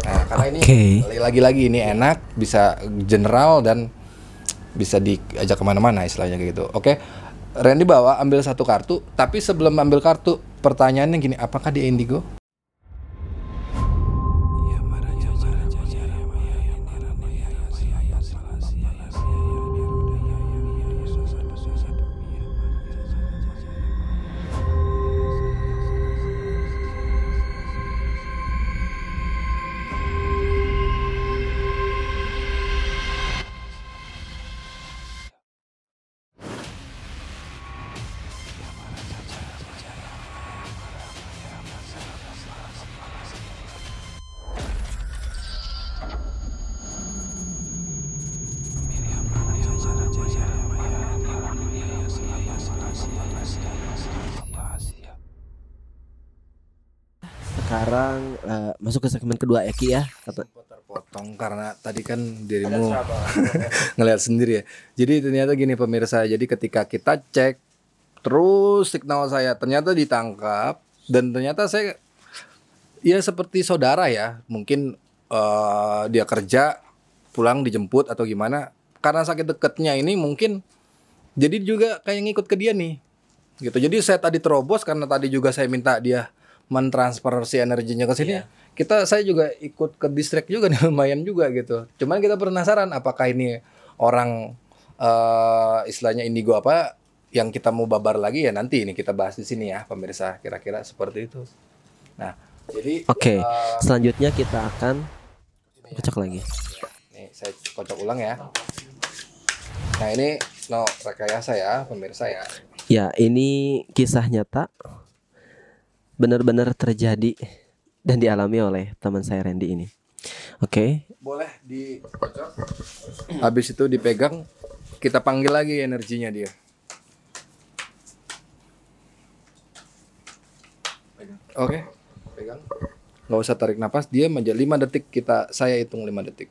Nah, karena ini lagi-lagi ini enak, bisa general dan bisa diajak kemana-mana istilahnya kayak gitu. Oke, Randy bawa ambil satu kartu, tapi sebelum ambil kartu, pertanyaannya gini, apakah dia indigo? Sekarang masuk ke segmen kedua ya Ki ya. Terpotong karena tadi kan dirimu ngelihat sendiri ya. Jadi ternyata gini pemirsa, jadi ketika kita cek terus signal saya ternyata ditangkap dan ternyata saya ya seperti saudara ya. Mungkin dia kerja pulang dijemput atau gimana. Karena sakit deketnya ini mungkin jadi juga kayak ngikut ke dia nih. Gitu. Jadi saya tadi terobos karena tadi juga saya minta dia mentransfer si energinya ke sini. Saya juga ikut ke distrik juga nih lumayan juga gitu. Cuman kita penasaran apakah ini orang istilahnya indigo apa yang kita mau babar lagi ya nanti ini kita bahas di sini ya pemirsa, kira-kira seperti itu. Nah, jadi selanjutnya kita akan kocok lagi. Nih saya kocok ulang ya. Nah, ini rekayasa ya pemirsa ya. Ya, ini kisah nyata. Benar-benar terjadi dan dialami oleh teman saya Randy ini. Oke. Boleh dikocok. Habis itu dipegang, kita panggil lagi energinya dia. Oke, pegang. Nggak usah tarik napas, dia aja 5 detik saya hitung 5 detik.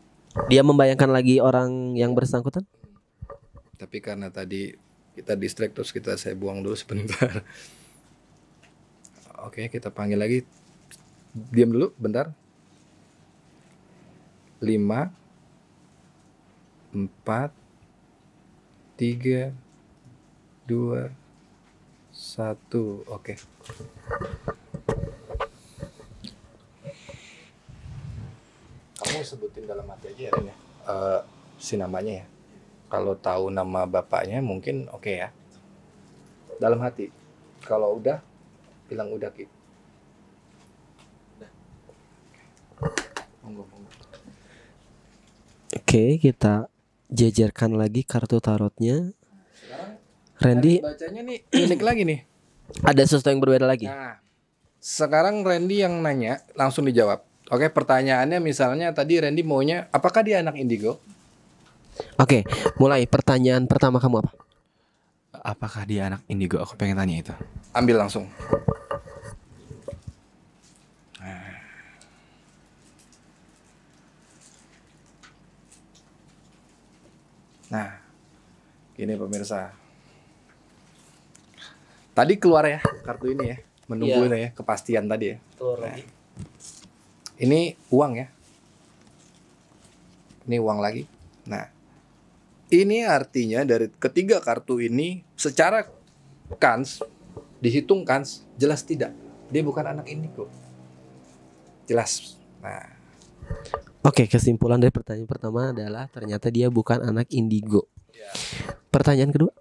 Dia membayangkan lagi orang yang bersangkutan? Tapi karena tadi kita distract terus saya buang dulu sebentar. Oke, kita panggil lagi. Diam dulu, bentar. 5 4 3 2 1. Oke. Kamu sebutin dalam hati aja ya, Ren ya. Si namanya ya. Kalau tahu nama bapaknya mungkin oke ya. Dalam hati. Kalau udah bilang udah Ki. Monggo. Oke, kita jajarkan lagi kartu tarotnya. Sekarang Randy bacanya nih unik lagi nih. Ada sesuatu yang berbeda lagi. Nah, sekarang Randy yang nanya langsung dijawab. Oke, pertanyaannya misalnya tadi Randy maunya apakah dia anak indigo? Oke, mulai pertanyaan pertama kamu apa? Apakah dia anak indigo? Aku pengen tanya itu. Ambil langsung. Nah, gini pemirsa. Tadi keluar ya kartu ini ya, menunggu ini ya kepastian tadi ya. Nah, ini uang ya. Ini uang lagi. Nah, ini artinya dari ketiga kartu ini secara kans dihitung kans jelas tidak. Dia bukan anak indigo. Jelas. Nah. Oke, kesimpulan dari pertanyaan pertama adalah ternyata dia bukan anak indigo. Pertanyaan kedua.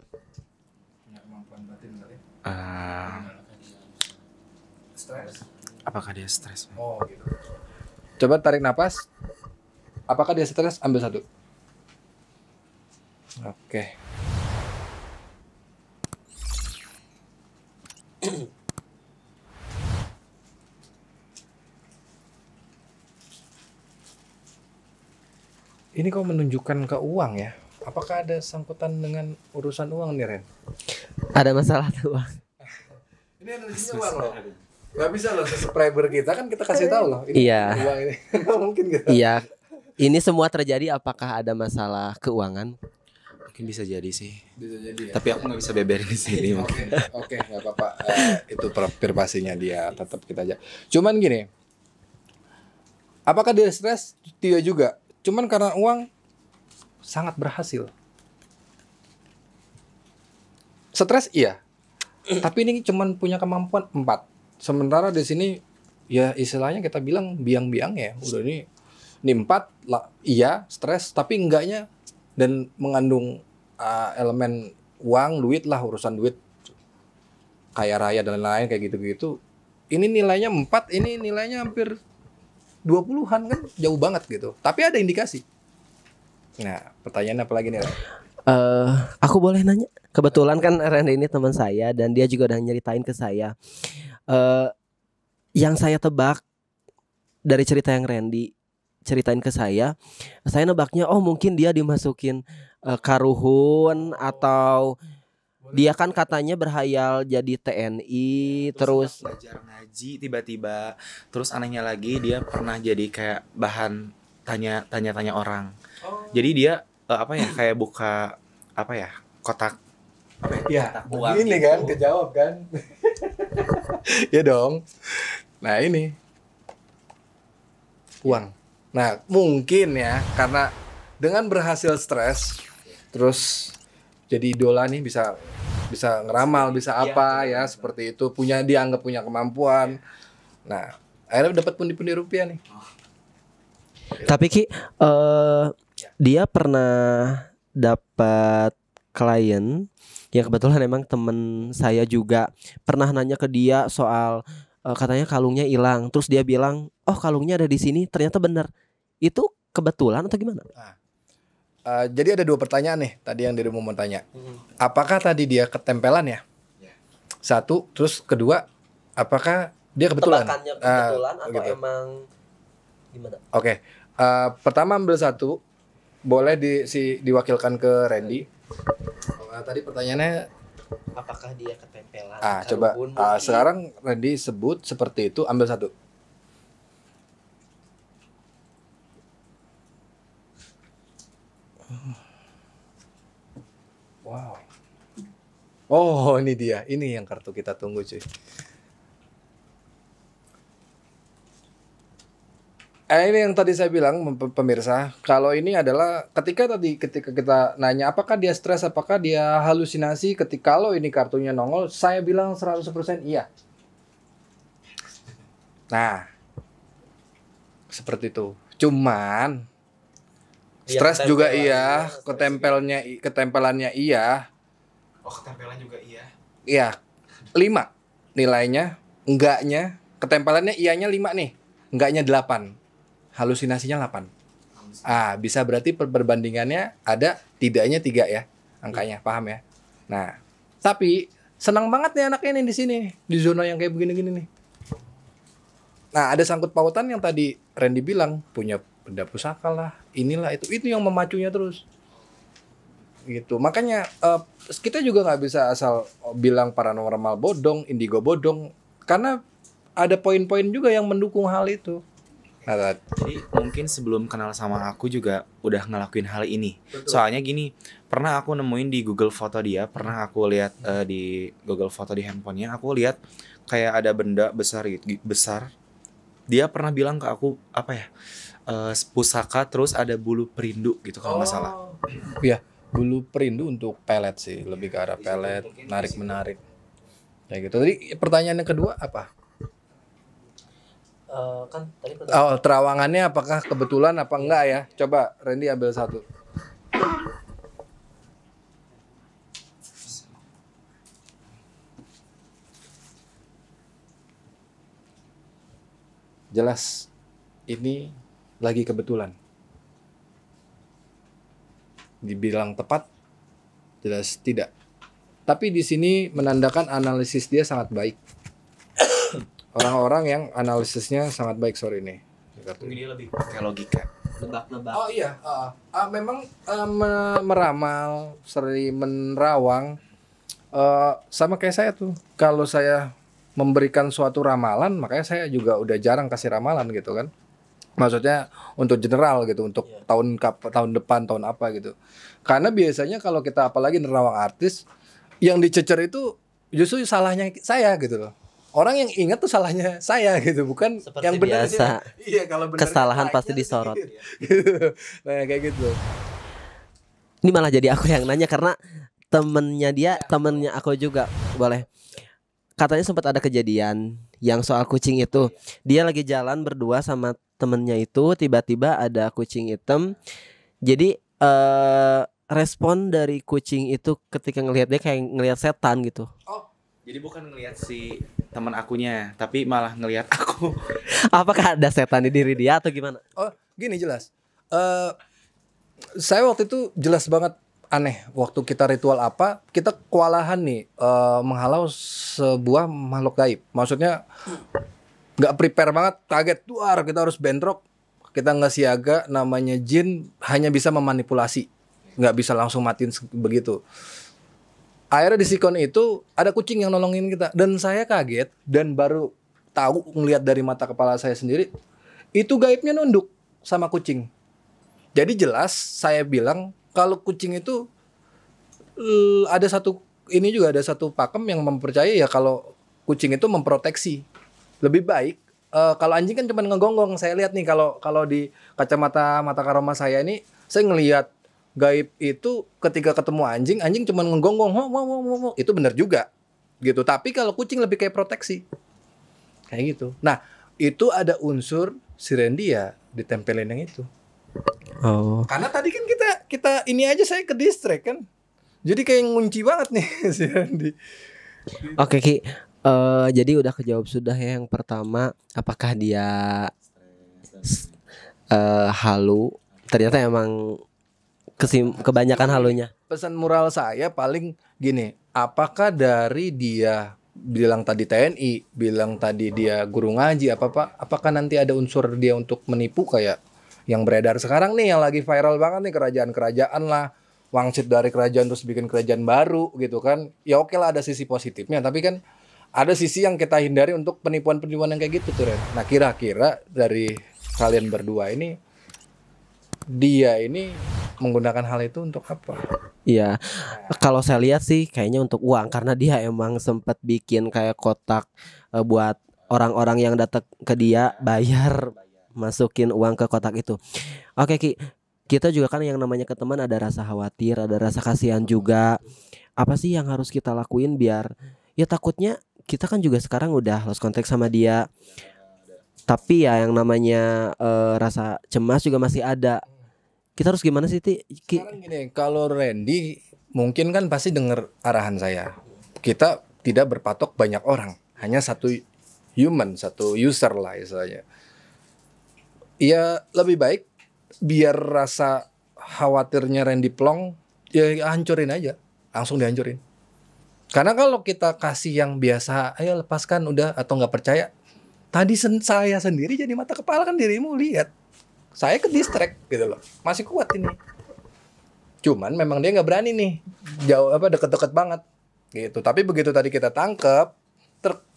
Apakah dia stres? Oh gitu. Coba tarik napas. Apakah dia stres? Ambil satu. Oke. Ini kok menunjukkan ke uang ya? Apakah ada sangkutan dengan urusan uang nih, Ren? Ada masalah tuh, Bang. Ini energinya uang loh. Gak bisa loh, subscriber kita kan kita kasih tahu loh. Ini Iya. uang ini. Mungkin gitu. Iya. Ini semua terjadi apakah ada masalah keuangan? Mungkin bisa jadi sih. Bisa jadi ya. Tapi aku nggak bisa beberin di sini. Oke, nggak apa-apa. Itu privasinya dia, tetap kita aja. Cuman gini, Apakah dia stres? Tidak juga. Cuman karena uang sangat berhasil. Stres iya. Tapi ini cuman punya kemampuan 4. Sementara di sini ya istilahnya kita bilang biang-biang ya. Udah ini 4 lah, iya stres tapi enggaknya dan mengandung elemen uang, duit lah, urusan duit kaya raya dan lain-lain kayak gitu-gitu. Ini nilainya 4, ini nilainya hampir 20-an kan jauh banget gitu. Tapi ada indikasi. Nah, pertanyaan apa lagi nih? Aku boleh nanya? Kebetulan kan Randy ini teman saya dan dia juga udah nyeritain ke saya. Yang saya tebak dari cerita yang Randy ceritain ke saya nebaknya mungkin dia dimasukin karuhun atau dia kan katanya berhayal jadi TNI terus belajar ngaji tiba-tiba. Terus anehnya lagi dia pernah jadi kayak bahan tanya orang. Jadi dia kayak buka kotak Ya, uang ini gitu. kan kejawab kan. Ya dong. Nah, ini uang. Nah, mungkin ya karena dengan berhasil stres terus jadi idola nih bisa ngeramal, bisa apa ya seperti itu, dianggap punya kemampuan. Nah, akhirnya dapat pundi-pundi rupiah nih. Tapi Ki dia pernah dapat klien yang kebetulan emang temen saya juga pernah nanya ke dia soal katanya kalungnya hilang, terus dia bilang kalungnya ada di sini, ternyata benar. Itu kebetulan atau gimana? Jadi ada 2 pertanyaan nih tadi yang dirimu mau tanya. Apakah tadi dia ketempelan ya? Satu, terus kedua, apakah dia kebetulan? Tebakannya kebetulan atau gitu. emang gimana? Oke. Pertama ambil satu, boleh diwakilkan ke Randy. Tadi pertanyaannya Apakah dia ketempelan? coba sekarang Randy sebut seperti itu, ambil satu. Wow. Oh, ini dia. Ini yang kartu kita tunggu, cuy. Ini yang tadi saya bilang pemirsa, kalau ini adalah ketika kita nanya apakah dia stres, apakah dia halusinasi, kalau ini kartunya nongol, saya bilang 100% iya. Nah, seperti itu. Cuman stres juga iya, ketempelannya iya. Ketempelan juga iya. Iya. 5 nilainya, enggaknya, ketempelannya iyanya 5 nih. Enggaknya 8. Halusinasinya 8. Bisa berarti perbandingannya ada tidaknya 3 ya angkanya, paham ya? Nah, tapi senang banget nih anaknya nih di sini, di zona yang kayak begini-gini nih. Nah, ada sangkut pautan yang tadi Randy bilang, punya benda pusaka lah, inilah itu yang memacunya terus. Gitu. Makanya kita juga nggak bisa asal bilang paranormal bodong, indigo bodong, karena ada poin-poin juga yang mendukung hal itu. Nah, jadi mungkin sebelum kenal sama aku juga udah ngelakuin hal ini. Betul. Soalnya gini, pernah aku nemuin di Google Foto dia, pernah aku lihat di Google Foto di handphonenya, aku lihat kayak ada benda besar gitu, besar. Dia pernah bilang ke aku pusaka, terus ada bulu perindu gitu kalau nggak salah. Iya, bulu perindu untuk pelet sih, lebih ke arah pelet, menarik. Kayak gitu. Tadi pertanyaan yang kedua apa? Kan tadi terawangannya apakah kebetulan apa enggak ya? Coba Randy ambil satu. Jelas ini lagi kebetulan. Dibilang tepat, jelas tidak. Tapi di sini menandakan analisis dia sangat baik. Orang-orang yang analisisnya sangat baik sore ini. Mungkin dia lebih pakai logika. nebak-nebak. Oh iya, memang meramal, sering menerawang. Sama kayak saya tuh. Kalau saya memberikan suatu ramalan, makanya saya juga udah jarang kasih ramalan gitu kan. Maksudnya untuk general gitu, untuk tahun depan, tahun apa gitu. Karena biasanya kalau kita apalagi nerawang artis, yang dicecer itu justru salahnya saya gitu loh. orang yang ingat tuh salahnya saya gitu, bukan Seperti yang benar. biasa. Iya, kalau benar Kesalahan pasti disorot. Gitu. Nah, kayak gitu. Ini malah jadi aku yang nanya karena temennya aku juga. Boleh. Katanya sempat ada kejadian yang soal kucing itu. Dia lagi jalan berdua sama temennya itu, tiba-tiba ada kucing hitam. Jadi respon dari kucing itu ketika ngelihat dia kayak ngelihat setan gitu. Oh, jadi bukan ngelihat si teman akunya, tapi malah ngelihat aku. Apakah ada setan di diri dia atau gimana? Oh, gini jelas. Saya waktu itu jelas banget aneh. Waktu kita ritual apa, kita kewalahan nih menghalau sebuah makhluk gaib. Maksudnya nggak prepare banget, kaget, duar kita harus bentrok. Kita nggak siaga, namanya jin hanya bisa memanipulasi, nggak bisa langsung matiin begitu. Akhirnya di sikon itu ada kucing yang nolongin kita, dan saya kaget dan baru tahu ngelihat dari mata kepala saya sendiri itu gaibnya nunduk sama kucing. Jadi jelas saya bilang kalau kucing itu ada satu pakem yang mempercayai ya kalau kucing itu memproteksi. Lebih baik kalau anjing kan cuma ngegonggong. Saya lihat nih kalau di kacamata mata karoma saya ini saya ngelihat gaib itu ketika ketemu anjing cuma ngegonggong, itu benar juga gitu. Tapi kalau kucing lebih kayak proteksi kayak gitu. Nah itu ada unsur si Randy ya ditempelin yang itu. Oh. Karena tadi kan kita ini aja saya ke distract kan. Jadi kayak ngunci banget nih si Randy. Oke Ki, jadi udah kejawab sudah ya yang pertama, apakah dia halu? Ternyata emang kebanyakan halunya. Pesan moral saya paling gini, apakah dari dia bilang tadi TNI, bilang tadi dia guru ngaji, apakah nanti ada unsur dia untuk menipu kayak yang beredar sekarang nih yang lagi viral banget nih, kerajaan-kerajaan lah, wangsit dari kerajaan terus bikin kerajaan baru gitu kan. Ya oke lah ada sisi positifnya, tapi kan ada sisi yang kita hindari untuk penipuan-penipuan yang kayak gitu tuh Ren. Nah kira-kira dari kalian berdua ini, dia ini menggunakan hal itu untuk apa? Iya, kalau saya lihat sih kayaknya untuk uang, karena dia emang sempat bikin kayak kotak buat orang-orang yang datang ke dia bayar, masukin uang ke kotak itu. Oke Ki, kita juga kan yang namanya ke teman ada rasa khawatir, ada rasa kasihan juga. Apa sih yang harus kita lakuin biar, ya takutnya kita kan juga sekarang udah lost contact sama dia, tapi ya yang namanya rasa cemas juga masih ada. Kita harus gimana sih Ki? Sekarang gini, kalau Randy mungkin kan pasti dengar arahan saya. Kita tidak berpatok banyak orang, hanya satu human, satu user lah istilahnya. Ya lebih baik biar rasa khawatirnya Randy plong, ya hancurin aja, langsung dihancurin. Karena kalau kita kasih yang biasa, ayo lepaskan udah, atau nggak percaya, tadi saya sendiri jadi mata kepala kan dirimu lihat. Saya ke distract gitu loh, masih kuat ini. Cuman memang dia nggak berani nih, jauh deket-deket banget gitu. Tapi begitu tadi kita tangkep,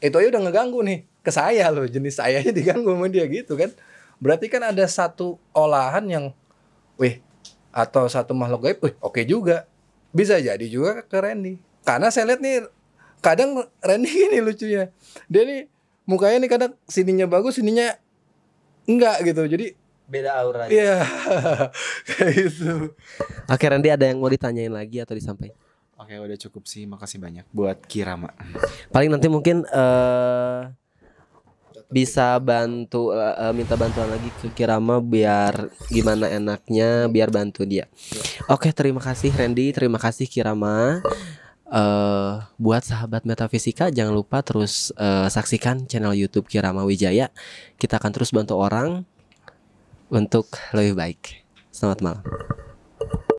itu aja udah ngeganggu nih ke saya loh, jenis saya aja diganggu sama dia gitu kan. Berarti kan ada satu olahan yang, atau satu makhluk gaib, oke juga, bisa jadi juga ke Randy. Karena saya lihat nih, kadang Randy gini lucunya, dia nih mukanya nih kadang sininya bagus, sininya enggak gitu, jadi beda auranya. iya, kayak gitu. Oke Randy, ada yang mau ditanyain lagi atau disampaikan? Oke, udah cukup sih. Makasih banyak buat Kirama. Paling nanti mungkin bisa bantu minta bantuan lagi ke Kirama biar gimana enaknya biar bantu dia. Oke, terima kasih Randy, terima kasih Kirama. Buat sahabat Metafisika jangan lupa terus saksikan channel YouTube Kirama Wijaya. Kita akan terus bantu orang untuk lebih baik. Selamat malam.